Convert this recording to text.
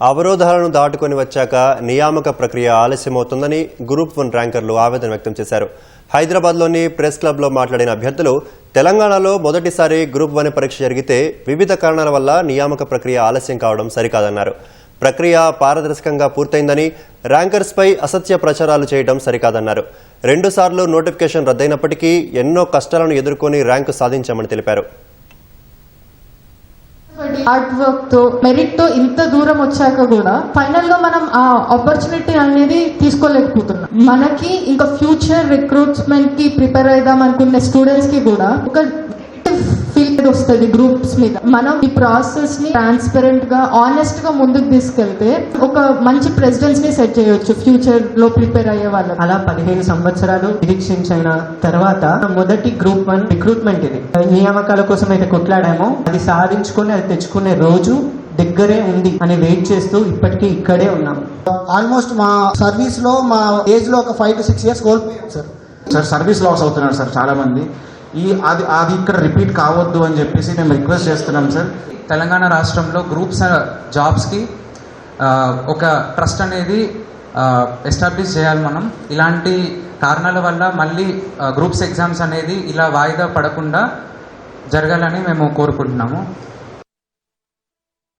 అవరోధాలను దాటుకొని వచ్చాక నియామక ప్రక్రియ ఆలస్యమవుతుందని గ్రూప్ 1 ర్యాంకర్లు ఆవేదన వ్యక్తం చేశారు. హైదరాబాద్లోని ప్రెస్ క్లబ్లో మాట్లాడిన అభ్యర్థులు తెలంగాణలో మొదటిసారి గ్రూప్ 1 పరీక్ష జరిగితే వివిధ కారణాల వల్ల నియామక ప్రక్రియ ఆలస్యం కావడం సరికాదన్నారు. ప్రక్రియ పారదర్శకంగా పూర్తయిందని, ర్యాంకర్స్పై అసత్య ప్రచారాలు చేయడం సరికాదన్నారు. 2 సార్లు నోటిఫికేషన్ రద్దయినప్పటికీ ఎన్నో కష్టాలను ఎదుర్కొని ర్యాంకు సాధించామని తెలిపారు. హార్డ్ వర్క్ తో మెరిట్ తో ఇంత దూరం వచ్చాక కూడా ఫైనల్ గా మనం ఆ ఆపర్చునిటీ అనేది తీసుకోలేకపోతున్నాం. మనకి ఇంకా ఫ్యూచర్ రిక్రూట్మెంట్ కి ప్రిపేర్ అయిదాం అనుకునే స్టూడెంట్స్ కి కూడా ఒక ఫీల్ వస్తుంది గ్రూప్స్ మీద. మనం ఈ ప్రాసెస్ ని ట్రాన్స్పరెంట్ గా ఆనెస్ట్ గా ముందుకు తీసుకెళ్తే ఒక మంచి ప్రెసిడెంట్స్ ని సెట్ చేయొచ్చు ఫ్యూచర్ లో ప్రిపేర్ అయ్యే వాళ్ళు. అలా 15 సంవత్సరాలు నిరీక్షించిన తర్వాత మొదటి గ్రూప్ 1 రిక్రూట్మెంట్ ఇది. నియామకాల కోసం అయితే కొట్లాడామో అది సాధించుకుని అది తెచ్చుకునే రోజు దగ్గరే ఉంది అని వెయిట్ చేస్తూ ఇప్పటికీ ఇక్కడే ఉన్నాం. ఆల్మోస్ట్ మా సర్వీస్ లో మా ఏజ్ లో ఒక 5 to 6 years కోల్పోయాం సార్. సర్వీస్ లాస్ అవుతున్నారు సార్ చాలా మంది. అది ఇక్కడ రిపీట్ కావద్దు అని చెప్పేసి మేము రిక్వెస్ట్ చేస్తున్నాం సార్. తెలంగాణ రాష్ట్రంలో గ్రూప్స్ జాబ్స్కి ఒక ట్రస్ట్ అనేది ఎస్టాబ్లిష్ చేయాలి మనం. ఇలాంటి కారణాల వల్ల మళ్ళీ గ్రూప్స్ ఎగ్జామ్స్ అనేది ఇలా వాయిదా పడకుండా జరగాలని మేము కోరుకుంటున్నాము.